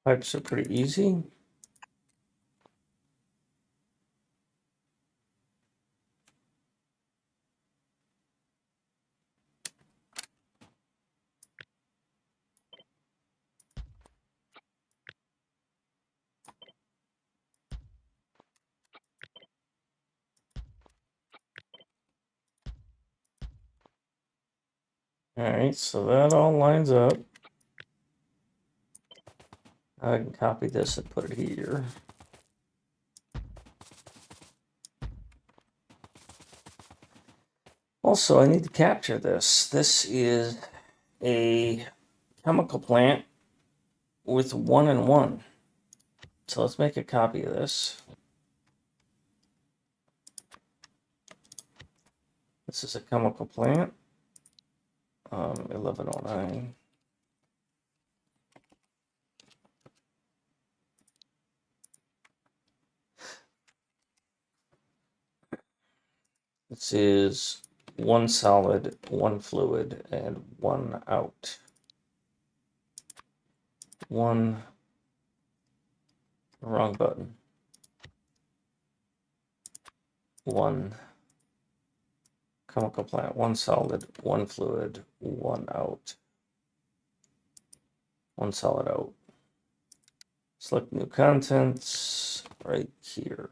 Pipes are pretty easy. All right, so that all lines up. I can copy this and put it here. Also, I need to capture this. This is a chemical plant with 1 and 1. So let's make a copy of this. This is a chemical plant. 1109. This is 1 solid, 1 fluid, and 1 out. 1, wrong button. 1 chemical plant, 1 solid, 1 fluid, 1 out. 1 solid out. Select new contents right here.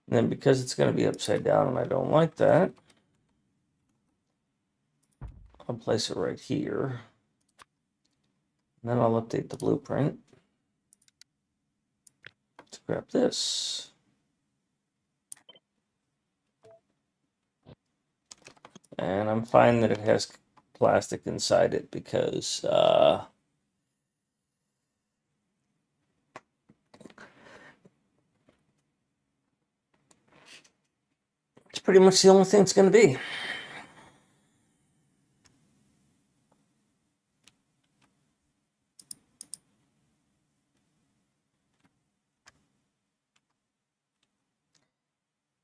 And then because it's going to be upside down and I don't like that, I'll place it right here. And then I'll update the blueprint to grab this. And I'm fine that it has plastic inside it because it's pretty much the only thing it's going to be.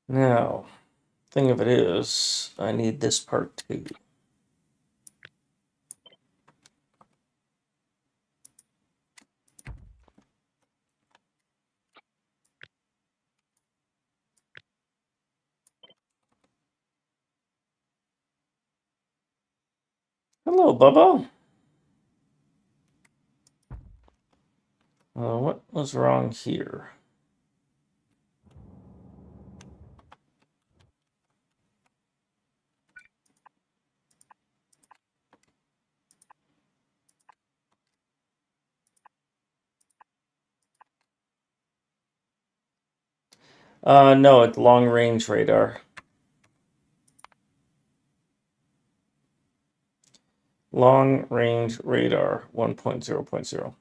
Now, thing of it is, I need this part too. Hello, Bubba. What was wrong here? No, it's long range radar. Long range radar 1.0.0.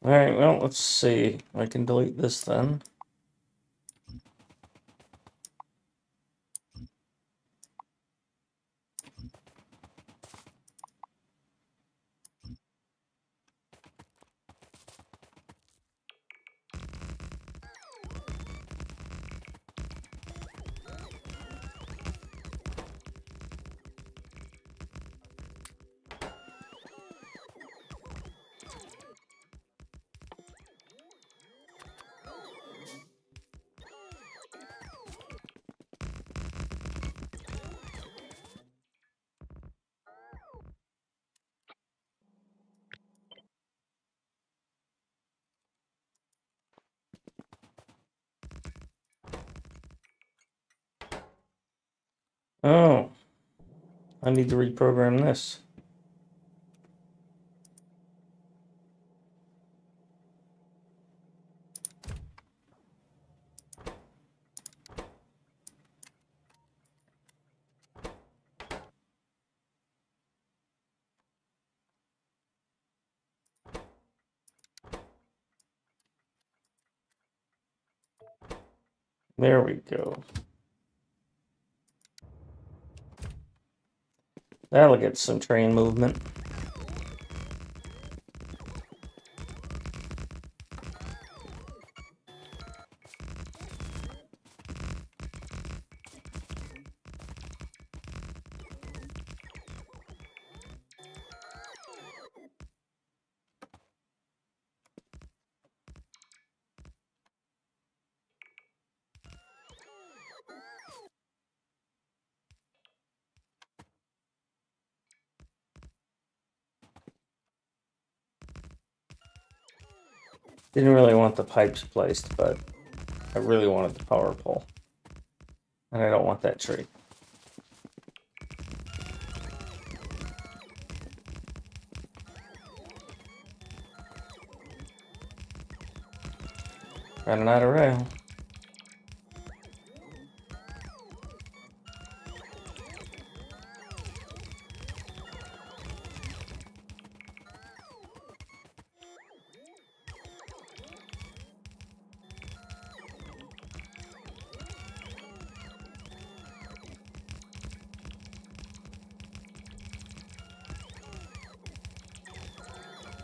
All right, well, let's see. I can delete this then. Oh, I need to reprogram this. There we go. That'll get some train movement. Didn't really want the pipes placed, but I really wanted the power pole. And I don't want that tree. Running out of rail.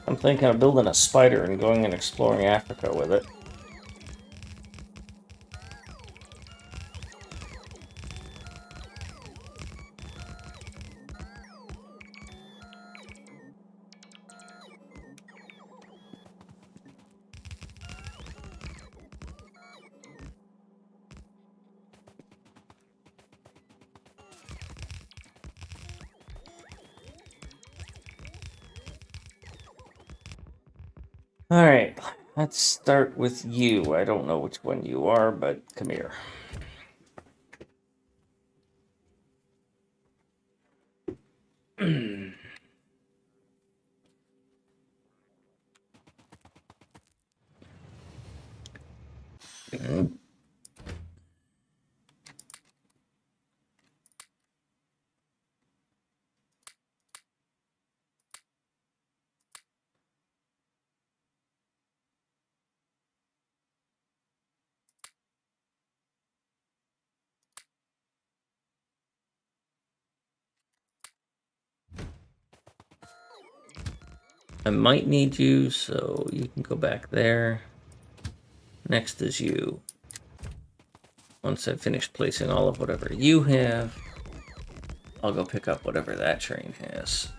I'm thinking of building a spider and going and exploring Africa with it. All right, let's start with you. I don't know which one you are, but come here. I might need you, so you can go back there. Next is you. Once I've finished placing all of whatever you have, I'll go pick up whatever that train has.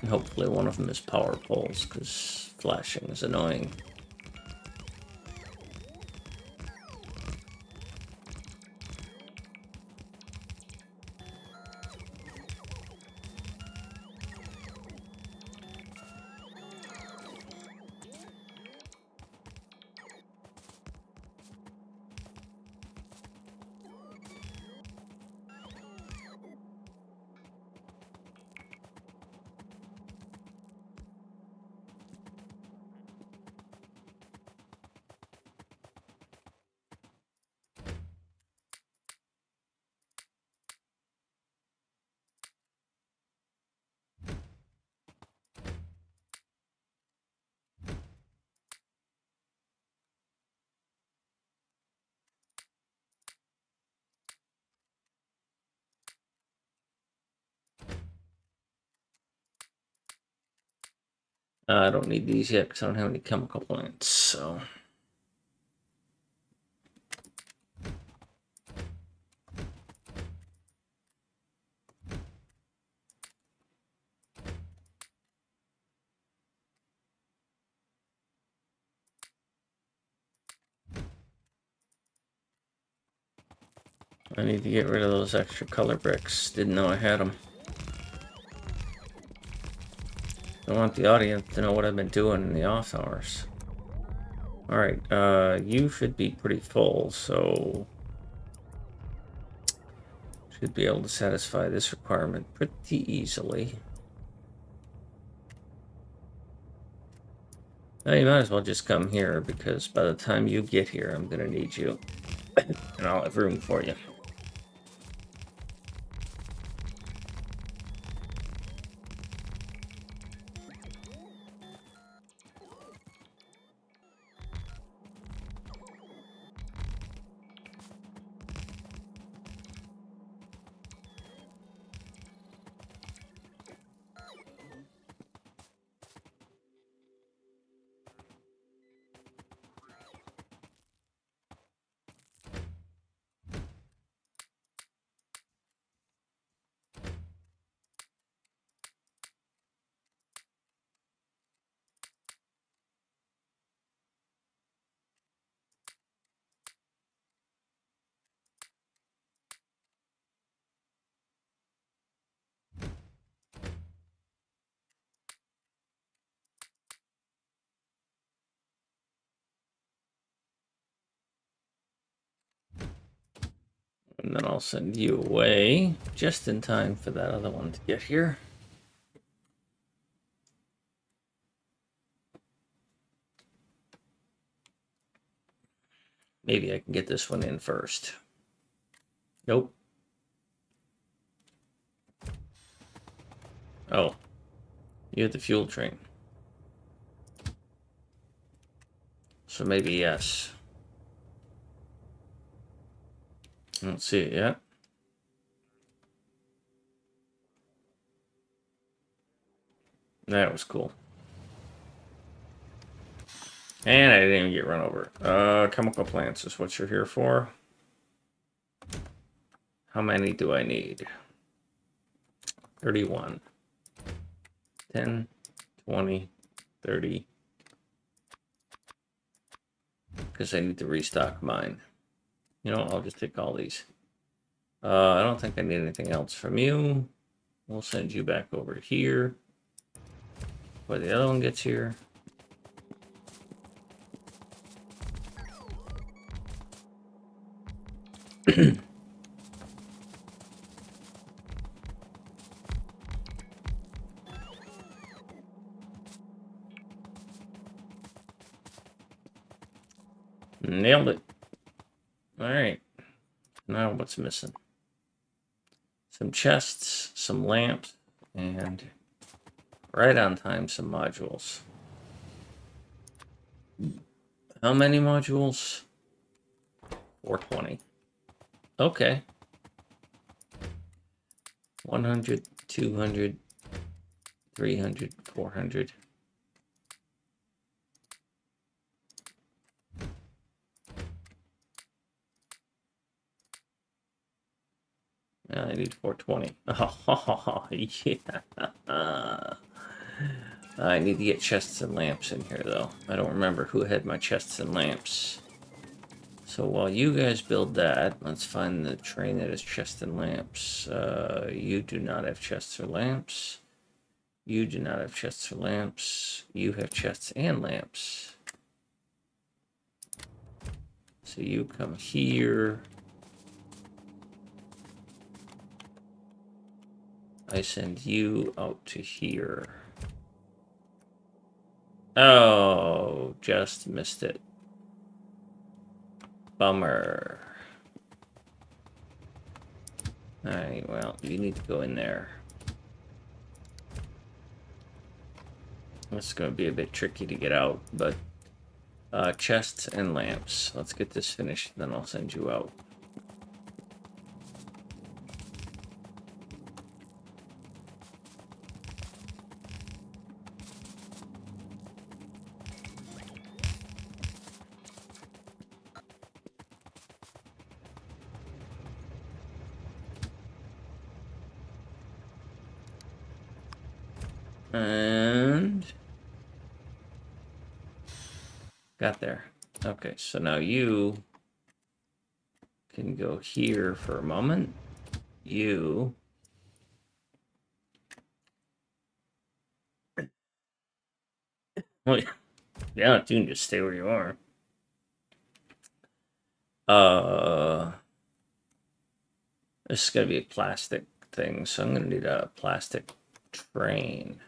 And hopefully one of them is power poles, because flashing is annoying. I don't need these yet because I don't have any chemical plants, so... I need to get rid of those extra color bricks. Didn't know I had them. I want the audience to know what I've been doing in the off hours. Alright, you should be pretty full, so... should be able to satisfy this requirement pretty easily. Now you might as well just come here, because by the time you get here, I'm gonna need you. And I'll have room for you. And then I'll send you away just in time for that other one to get here. Maybe I can get this one in first. Nope. Oh, you have the fuel train. So maybe yes. I don't see it yet. That was cool. And I didn't even get run over. Chemical plants is what you're here for. How many do I need? 31. 10, 20, 30. Because I need to restock mine. You know, I'll just take all these. I don't think I need anything else from you. We'll send you back over here. Before the other one gets here. Nailed it. All right. Now what's missing? Some chests, some lamps, and right on time, some modules. How many modules? 420. Okay. 100, 200, 300, 400. I need 420. Oh, yeah. I need to get chests and lamps in here, though. I don't remember who had my chests and lamps. So while you guys build that, let's find the train that has chests and lamps. You do not have chests or lamps. You do not have chests or lamps. You have chests and lamps. So you come here. I send you out to here. Oh, just missed it. Bummer. Alright, well, you need to go in there. It's going to be a bit tricky to get out, but chests and lamps. Let's get this finished, then I'll send you out. And got there. Okay, so now you can go here for a moment. You well, yeah, you can just stay where you are. This is gonna be a plastic thing, so I'm gonna need a plastic train.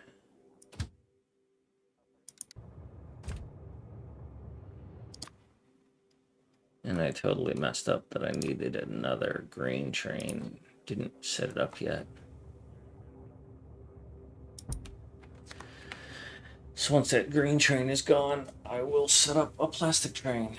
And I totally messed up that I needed another green train. Didn't set it up yet. So once that green train is gone, I will set up a plastic train.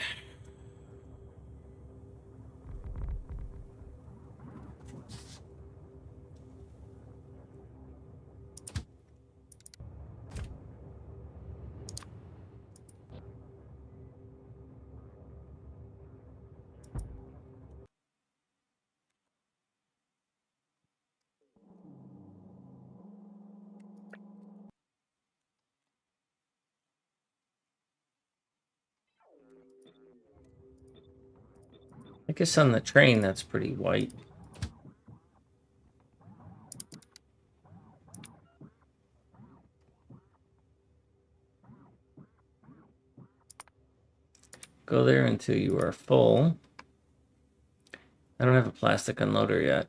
I guess on the train, that's pretty white. Go there until you are full. I don't have a plastic unloader yet.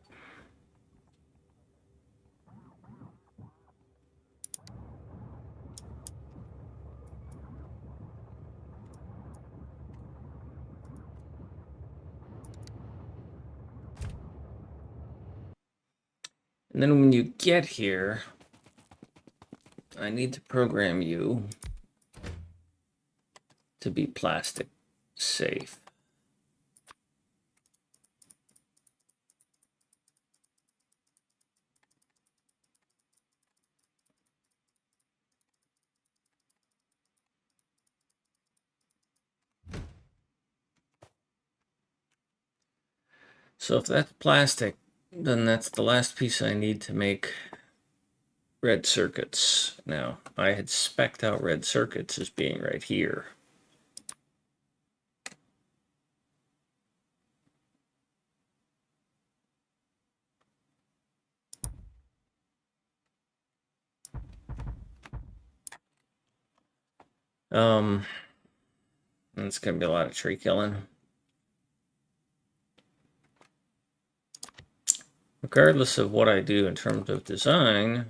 And then when you get here, I need to program you to be plastic safe. So if that's plastic, then that's the last piece I need to make red circuits. Now, I had spec'd out red circuits as being right here. It's gonna be a lot of tree killing. Regardless of what I do in terms of design,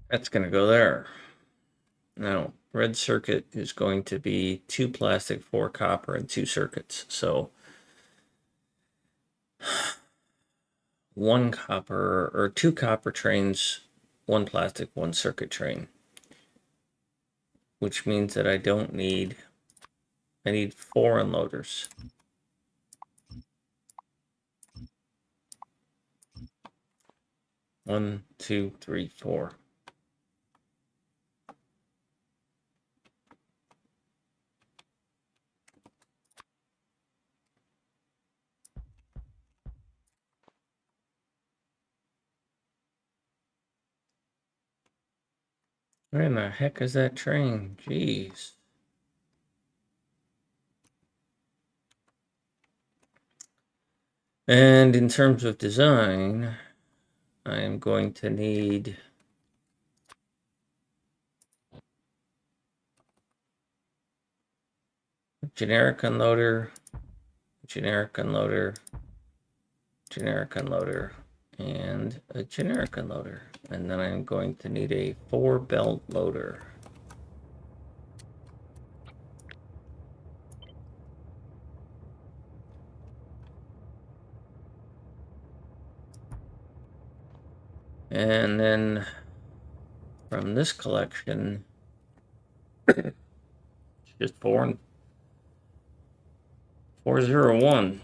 that's gonna go there. Now, red circuit is going to be 2 plastic, 4 copper, and 2 circuits. So 1 copper or 2 copper trains, 1 plastic, 1 circuit train. Which means that I need 4 unloaders. 1, 2, 3, 4. Where in the heck is that train? Jeez. And in terms of design, I am going to need a generic unloader, generic unloader, generic unloader, and a generic unloader. And then I'm going to need a 4 belt loader. And then from this collection, it's just 4 and 401.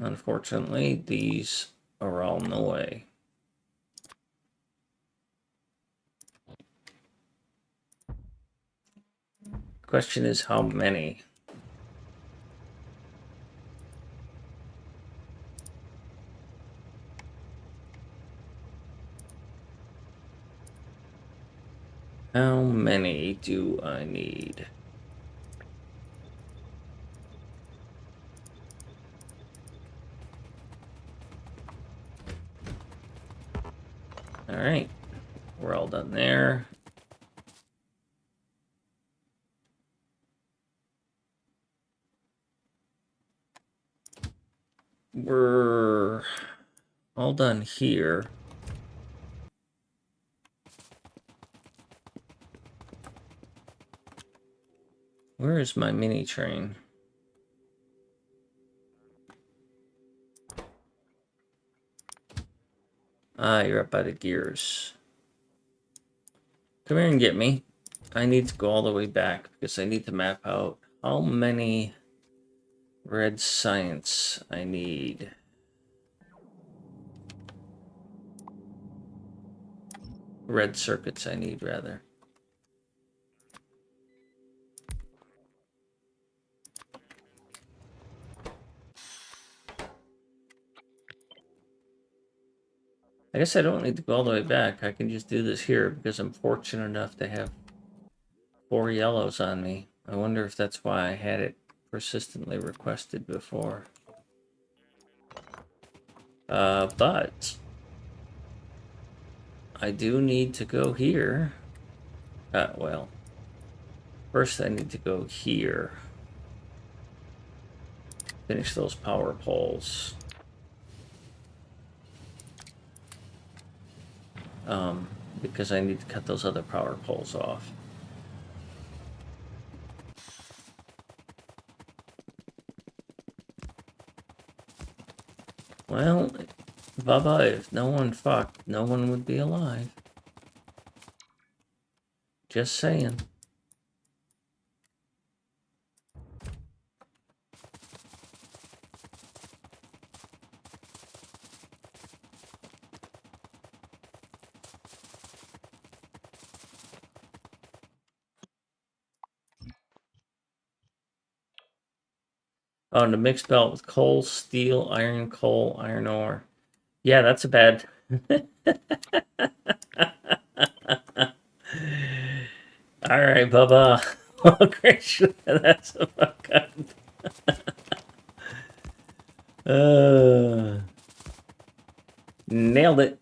Unfortunately, these are all in the way. Question is how many? How many do I need? All right, we're all done there. We're all done here. Where is my mini train? Ah, you're up by the gears. Come here and get me. I need to go all the way back because I need to map out how many red science I need. Red circuits I need, rather. I guess I don't need to go all the way back. I can just do this here because I'm fortunate enough to have 4 yellows on me. I wonder if that's why I had it persistently requested before. But I do need to go here. Well, first I need to go here. Finish those power poles. Because I need to cut those other power poles off. Well, Bubba, if no one fucked, no one would be alive. Just saying. Oh, and the mixed belt with coal, steel, coal, iron ore. Yeah, that's a bad. All right, Bubba. Oh, great. That's a fuck up. Nailed it.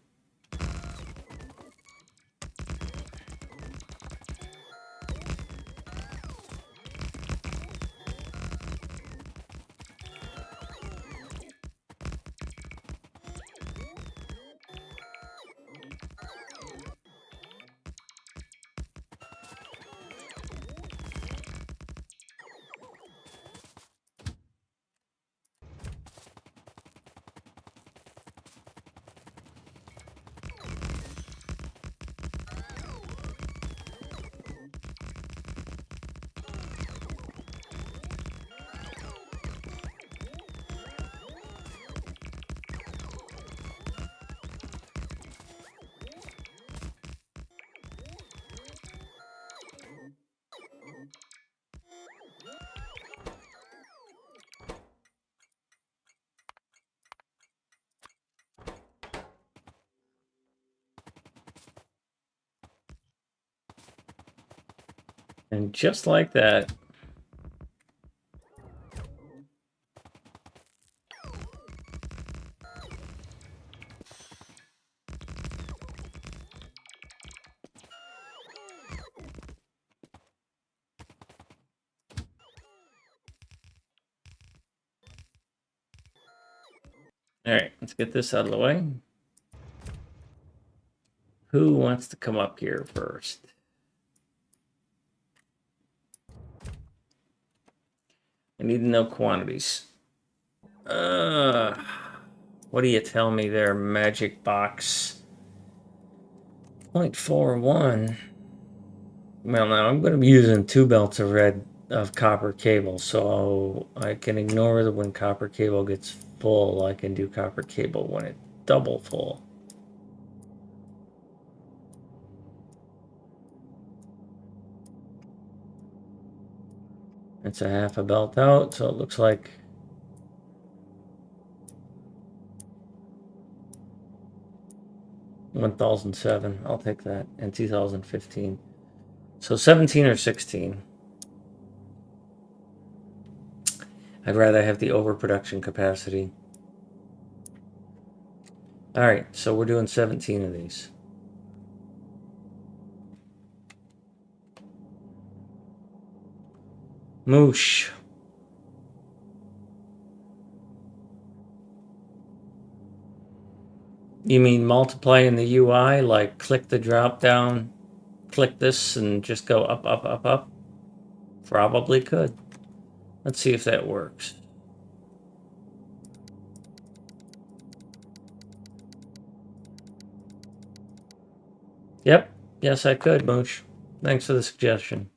And just like that. All right, let's get this out of the way. Who wants to come up here first? I need to know quantities. What do you tell me there, magic box? 0.41. Well, now I'm going to be using 2 belts of copper cable, so I can ignore that when copper cable gets full. I can do copper cable when it's double full. It's a half a belt out, so it looks like 1007. I'll take that. And 2015. So 17 or 16. I'd rather have the overproduction capacity. All right, so we're doing 17 of these. Moosh. You mean multiply in the UI, like click the drop down, click this, and just go up, up, up, up? Probably could. Let's see if that works. Yep. Yes, I could, Moosh. Thanks for the suggestion.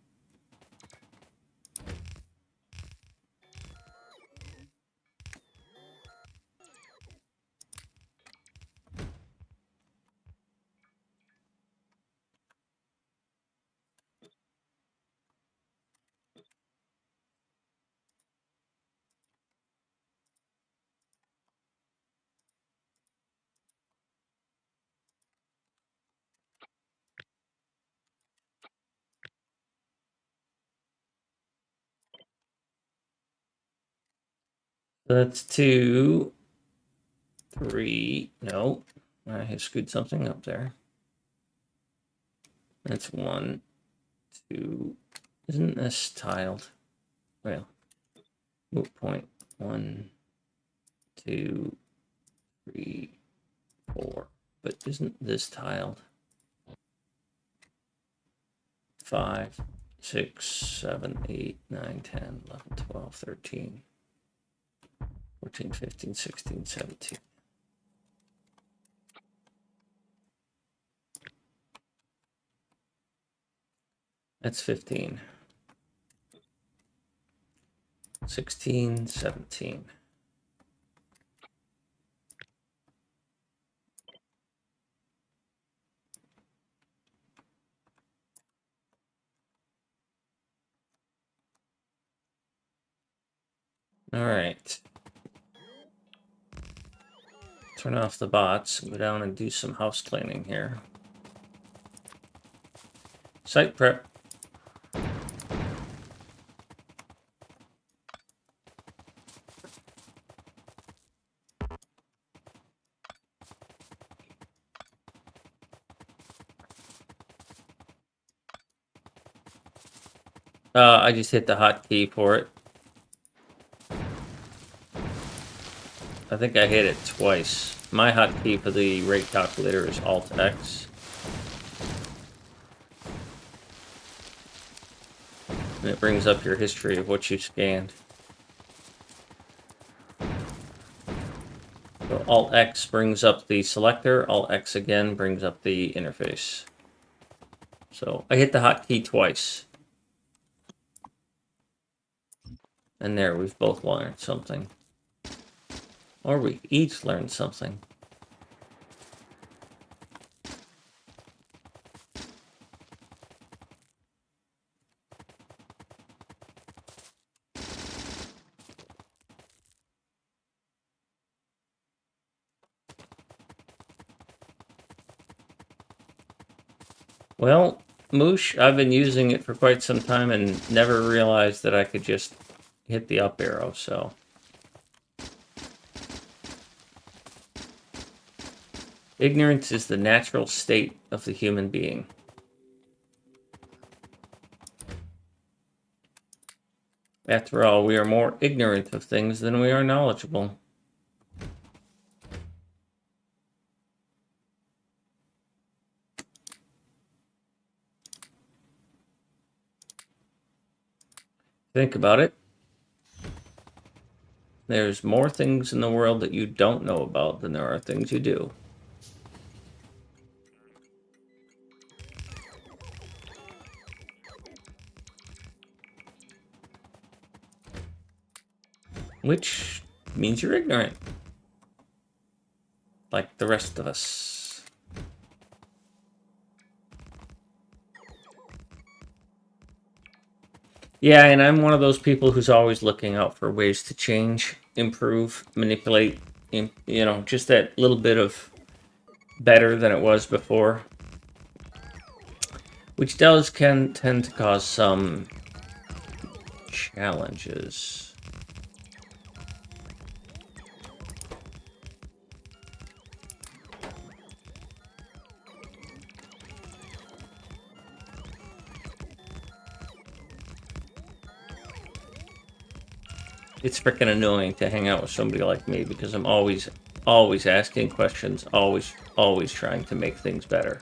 So that's 2, 3. No, I have screwed something up there. That's 1, 2. Isn't this tiled? Well, moot point. 1, 2, 3, 4. But isn't this tiled? 5, 6, 7, 8, 9, 10, 11, 12, 13, 14, 15, 16, 17. That's 15. 16, 17. All right. Turn off the bots, go down and do some house cleaning here. Site prep. I just hit the hotkey for it. I think I hit it twice. My hotkey for the rate calculator is Alt-X. And it brings up your history of what you scanned. So Alt-X brings up the selector, Alt-X again brings up the interface. So I hit the hotkey twice. And there, we've both learned something. Or we each learned something. Well, Moosh, I've been using it for quite some time and never realized that I could just hit the up arrow, so. Ignorance is the natural state of the human being. After all, we are more ignorant of things than we are knowledgeable. Think about it. There's more things in the world that you don't know about than there are things you do. Which means you're ignorant. Like the rest of us. Yeah, and I'm one of those people who's always looking out for ways to change, improve, manipulate, you know, just that little bit of better than it was before. Which can tend to cause some challenges. It's freaking annoying to hang out with somebody like me because I'm always asking questions, always trying to make things better.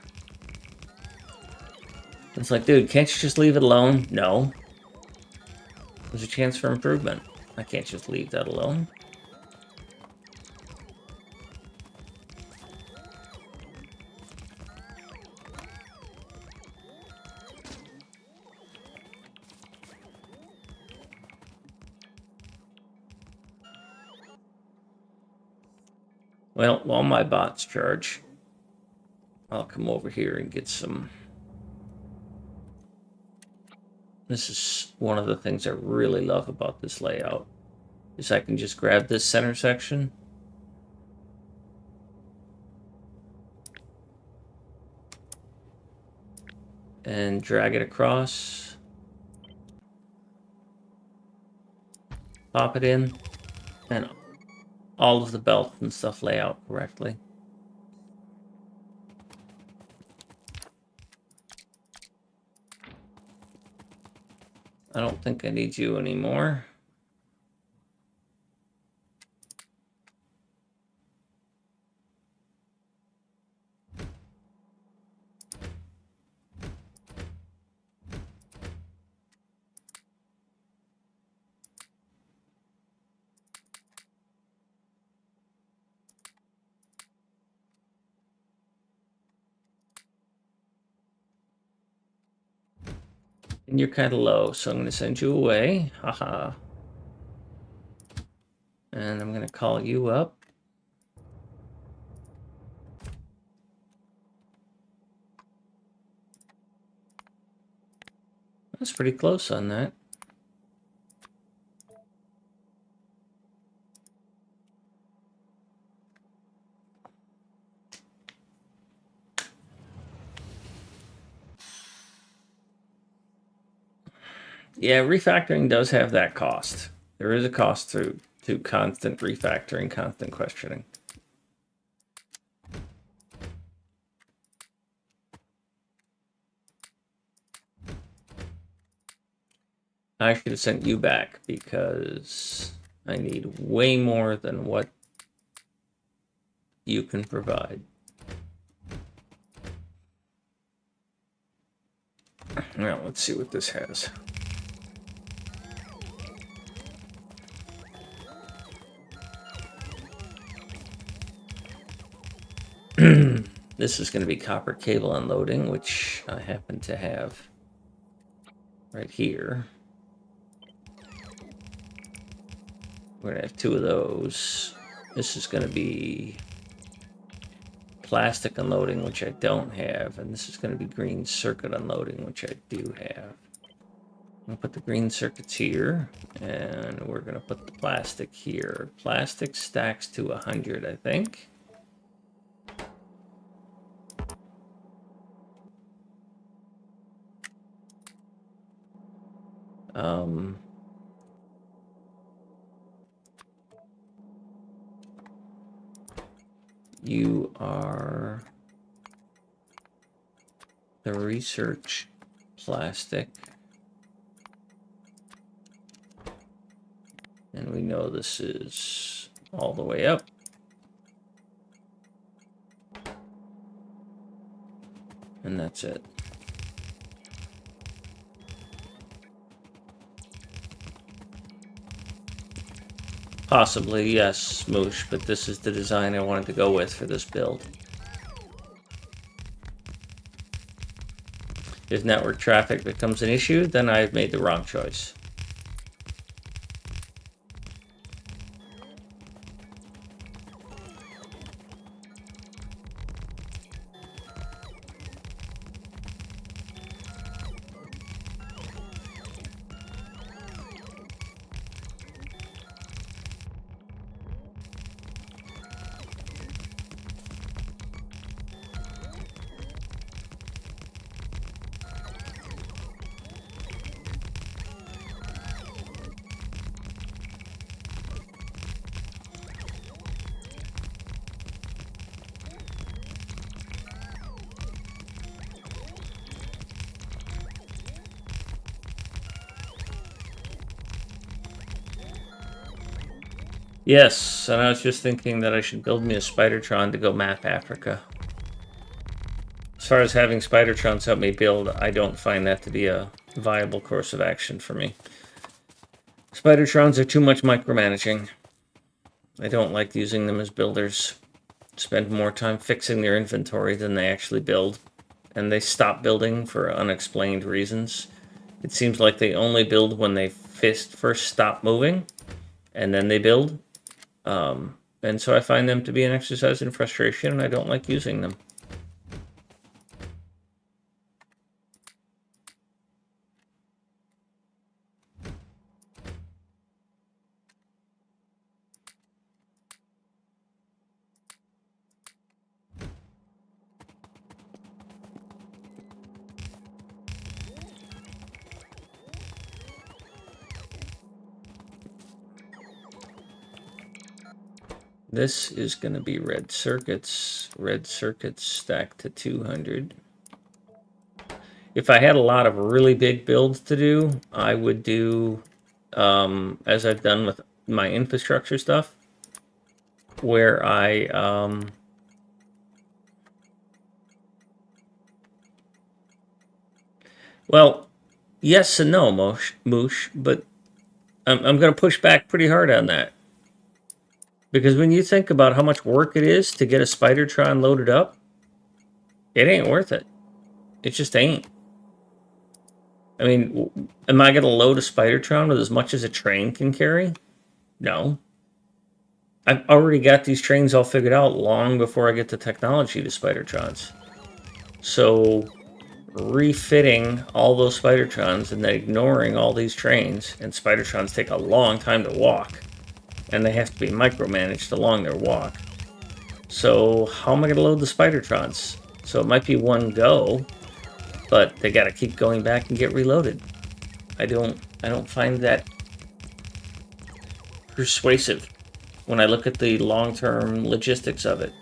It's like, dude, can't you just leave it alone? No. There's a chance for improvement. I can't just leave that alone. Well, while my bots charge, I'll come over here and get some. This is one of the things I really love about this layout, is I can just grab this center section and drag it across, pop it in, and all of the belts and stuff lay out correctly. I don't think I need you anymore. And you're kind of low, so I'm going to send you away. Haha. And I'm going to call you up. That's pretty close on that. Yeah, refactoring does have that cost. There is a cost to constant refactoring, constant questioning. I should have sent you back because I need way more than what you can provide. Now, let's see what this has. This is going to be copper cable unloading, which I happen to have right here. We're going to have 2 of those. This is going to be plastic unloading, which I don't have. And this is going to be green circuit unloading, which I do have. I'm going to put the green circuits here, and we're going to put the plastic here. Plastic stacks to 100, I think. You are the research plastic. And we know this is all the way up. And that's it. Possibly, yes, Smoosh, but this is the design I wanted to go with for this build. If network traffic becomes an issue, then I've made the wrong choice. Yes, and I was just thinking that I should build me a Spidertron to go map Africa. As far as having Spidertrons help me build, I don't find that to be a viable course of action for me. Spidertrons are too much micromanaging. I don't like using them as builders. Spend more time fixing their inventory than they actually build. And they stop building for unexplained reasons. It seems like they only build when they first stop moving, and then they build. And so I find them to be an exercise in frustration, and I don't like using them. This is going to be red circuits stacked to 200. If I had a lot of really big builds to do, I would do, as I've done with my infrastructure stuff, where I, well, yes and no, Moosh, but I'm going to push back pretty hard on that. Because when you think about how much work it is to get a Spidertron loaded up, it ain't worth it. It just ain't. I mean, am I going to load a Spidertron with as much as a train can carry? No. I've already got these trains all figured out long before I get the technology to Spidertrons. So refitting all those Spidertrons and then ignoring all these trains, and Spidertrons take a long time to walk, and they have to be micromanaged along their walk. So how am I going to load the Spidertrons? So it might be one go, but they got to keep going back and get reloaded. I don't find that persuasive when I look at the long-term logistics of it.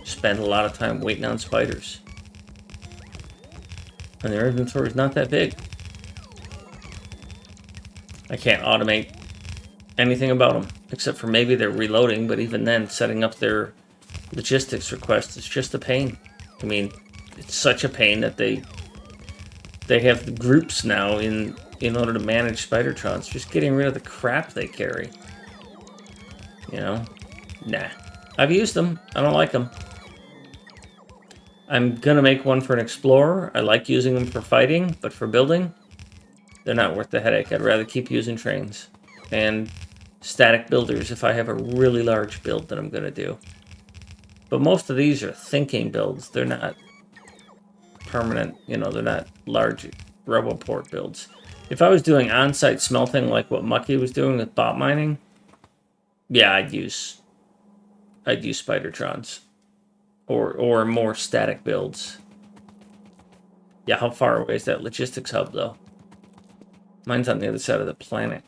Spend a lot of time waiting on spiders. And their inventory is not that big. I can't automate anything about them, except for maybe they're reloading, but even then, setting up their logistics request is just a pain. I mean, it's such a pain that they have groups now in order to manage Spidertrons, just getting rid of the crap they carry. You know? Nah. I've used them. I don't like them. I'm gonna make one for an Explorer. I like using them for fighting, but for building, they're not worth the headache. I'd rather keep using trains and static builders if I have a really large build that I'm gonna do. But most of these are thinking builds. They're not permanent, you know, they're not large RoboPort builds. If I was doing on-site smelting like what Mucky was doing with bot mining, yeah, I'd use Spidertrons or more static builds. Yeah, how far away is that logistics hub though? Mine's on the other side of the planet.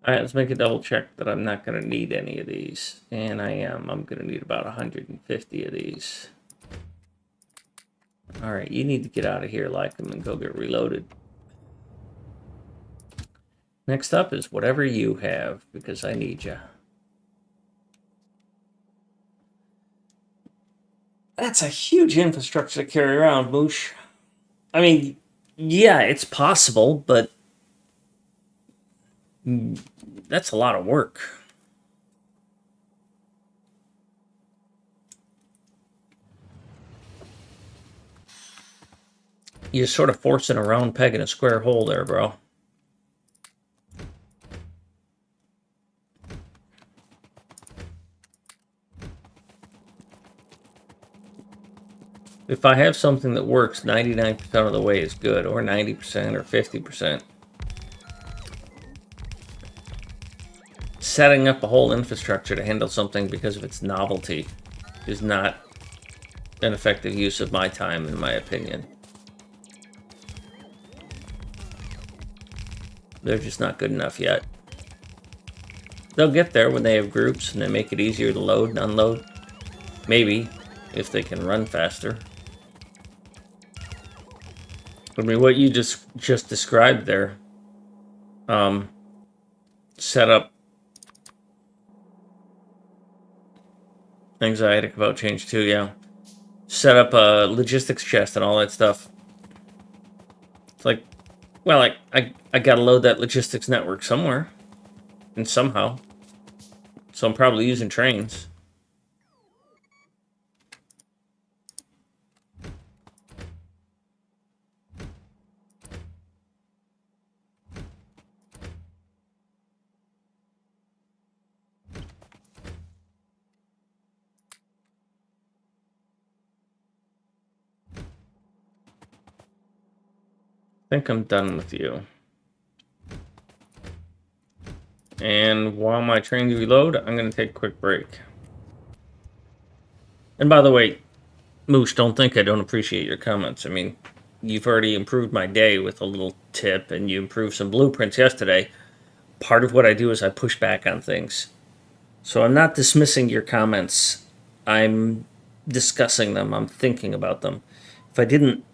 Alright, let's make a double check that I'm not going to need any of these. And I am. I'm going to need about 150 of these. Alright, you need to get out of here, like them, and go get reloaded. Next up is whatever you have, because I need you. That's a huge infrastructure to carry around, Moosh. I mean, yeah, it's possible, but that's a lot of work. You're sort of forcing a round peg in a square hole there, bro. If I have something that works 99% of the way is good, or 90% or 50%, setting up a whole infrastructure to handle something because of its novelty is not an effective use of my time, in my opinion. They're just not good enough yet. They'll get there when they have groups and they make it easier to load and unload. Maybe, if they can run faster. I mean, what you just described there, set up anxiety about change too, yeah. Set up a logistics chest and all that stuff. It's like, well, I gotta load that logistics network somewhere. And somehow. So I'm probably using trains. think I'm done with you. And while my trains reload, I'm going to take a quick break. And by the way, Moosh, don't think I don't appreciate your comments. I mean, you've already improved my day with a little tip, and you improved some blueprints yesterday. Part of what I do is I push back on things. So I'm not dismissing your comments. I'm discussing them. I'm thinking about them. If I didn't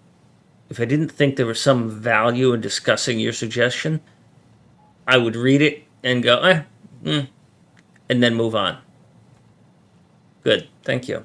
if I didn't think there was some value in discussing your suggestion, I would read it and go, and then move on. Good. Thank you.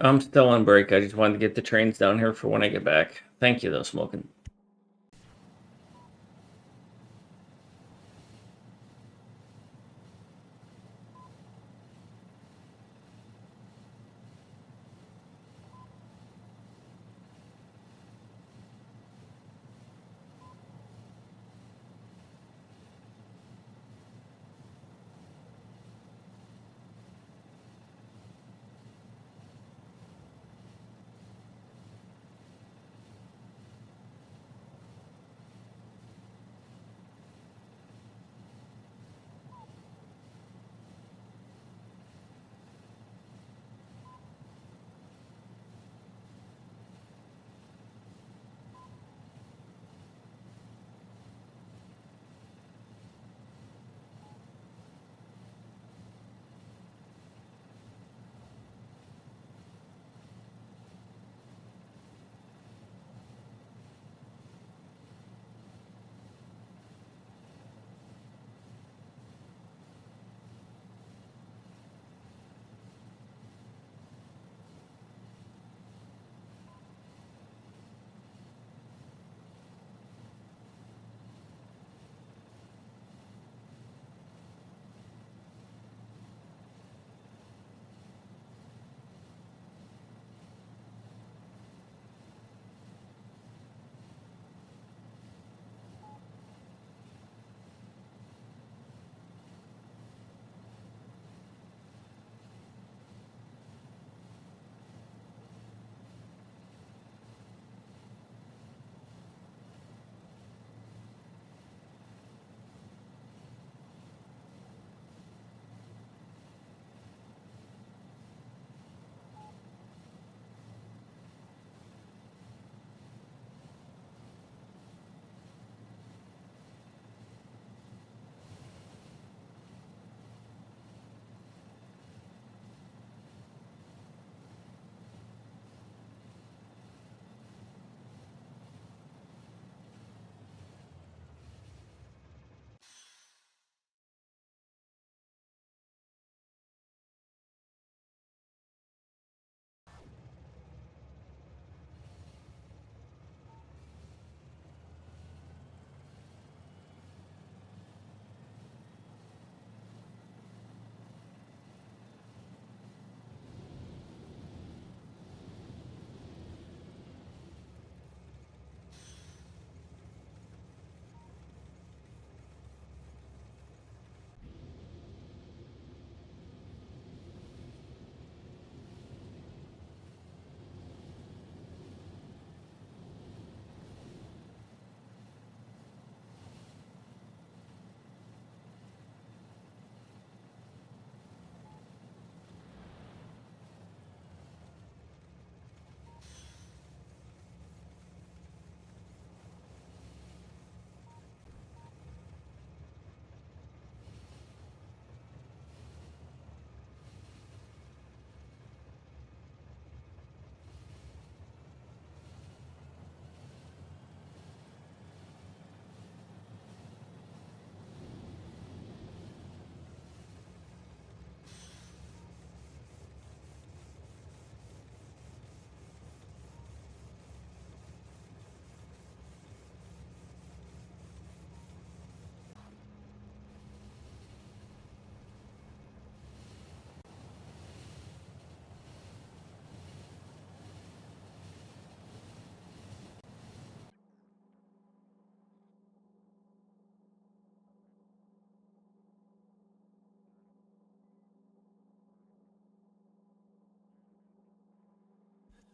I'm still on break. I just wanted to get the trains down here for when I get back. Thank you, though, Smoking.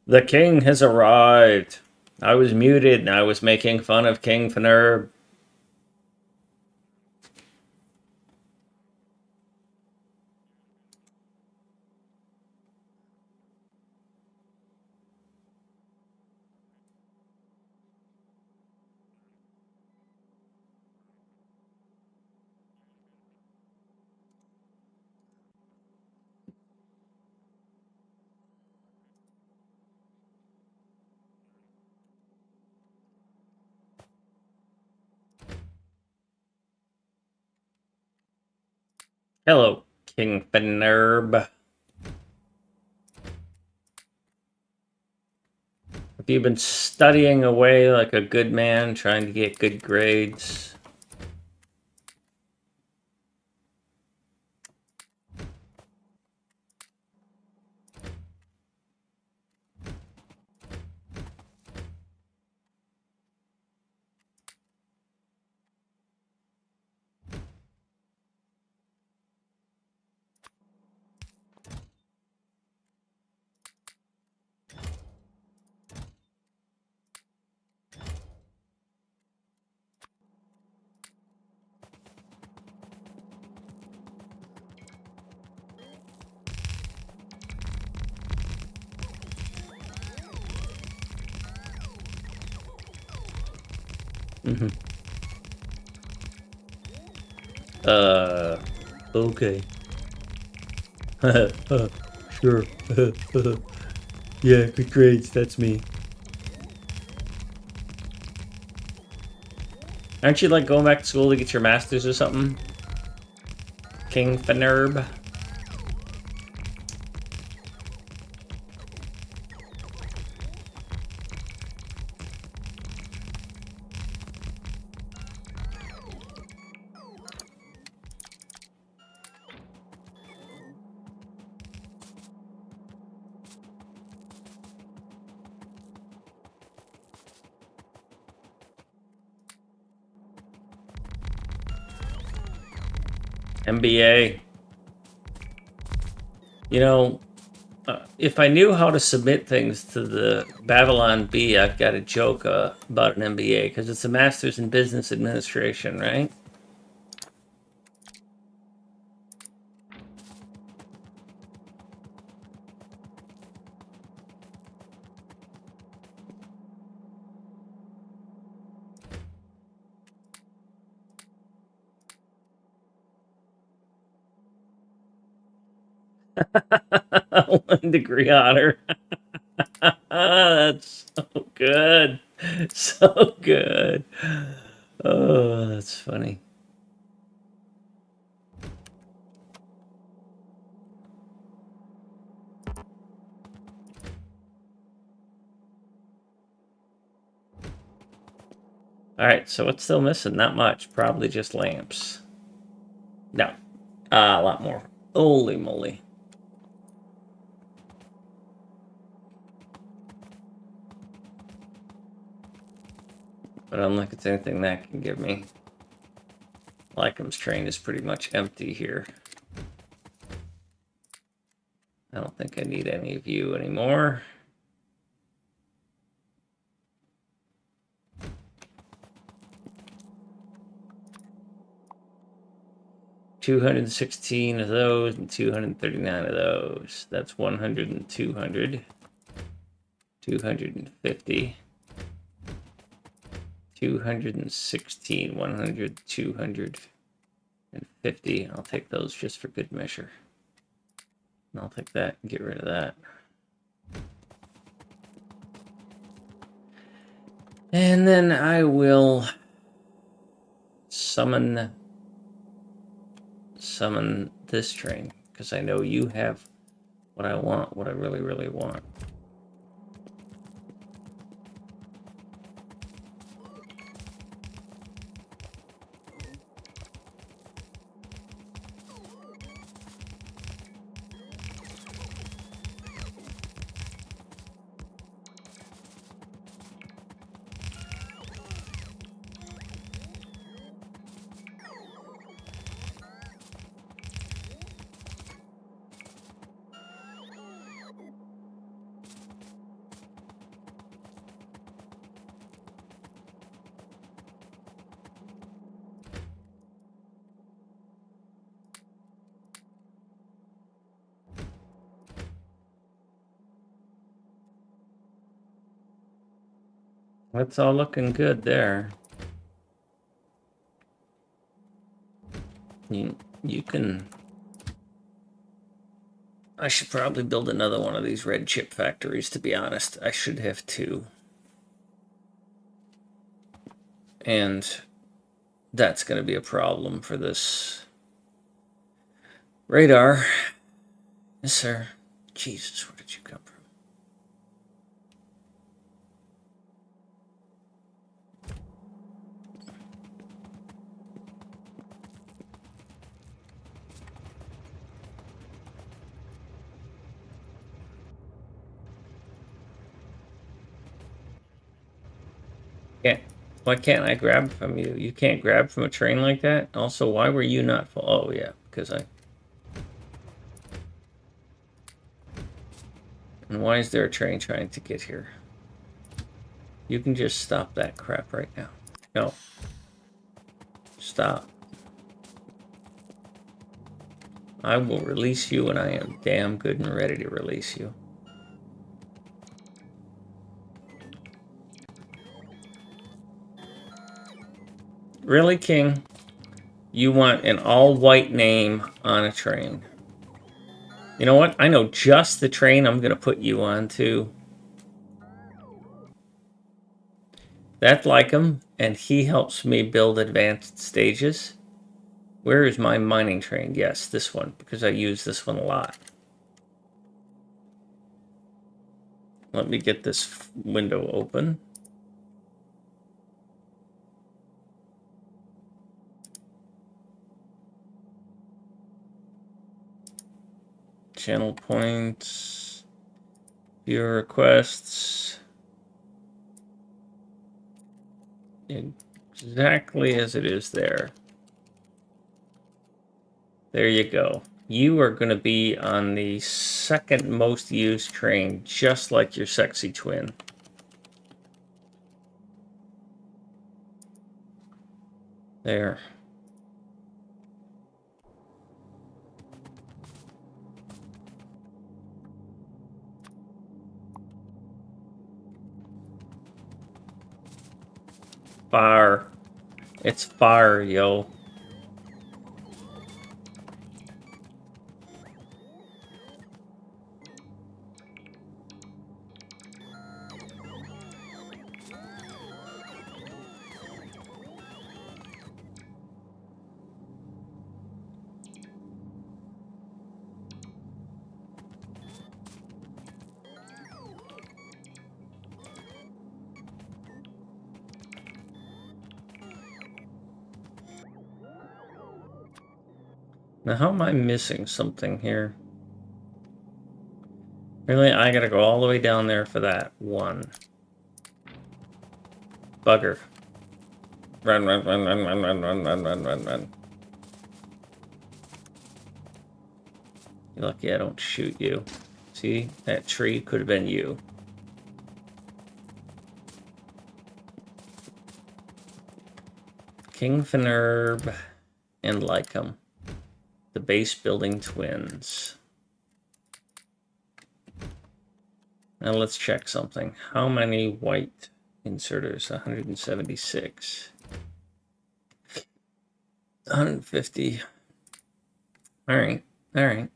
The king has arrived. I was muted and I was making fun of King Fnerb. Hello, King Fnerb. Have you been studying away like a good man, trying to get good grades? Okay. Sure. Yeah, good grades, that's me. Aren't you like going back to school to get your master's or something? King Fnerb? MBA. You know, if I knew how to submit things to the Babylon Bee, I've got a joke about an MBA because it's a master's in business administration, right? One degree honor. That's so good. So good. Oh, that's funny. All right, so what's still missing? Not much. Probably just lamps. No, a lot more. Holy moly. But unlike it's anything that can give me. Lycom's train is pretty much empty here. I don't think I need any of you anymore. $216 of those and 239 of those. That's 100 and 200. 250. 216, 100, 250. I'll take those just for good measure. And I'll take that and get rid of that. And then I will summon this train because I know you have what I want, what I really, really want. That's all looking good there. You can... I should probably build another one of these red chip factories, to be honest. I should have two. And that's going to be a problem for this radar. Yes, sir. Jesus, where did you come from? Why can't I grab from you? You can't grab from a train like that? Also, why were you not full? Oh, yeah, because I... And why is there a train trying to get here? You can just stop that crap right now. No. Stop. I will release you when I am damn good and ready to release you. Really, King? You want an all-white name on a train. You know what? I know just the train I'm going to put you on, too. That's like him, and he helps me build advanced stages. Where is my mining train? Yes, this one, because I use this one a lot. Let me get this window open. Channel points, viewer requests. Exactly as it is there. There you go. You are going to be on the second most used train, just like your sexy twin. There. Fire. It's fire, yo. Now, how am I missing something here? Really? I gotta go all the way down there for that one. Bugger. Run, run, run, run, run, run, run, run, run, run, run. You're lucky I don't shoot you. See? That tree could have been you. King Finerb and Lycum. The base building twins. Now let's check something. How many white inserters? 176. 150. All right. All right.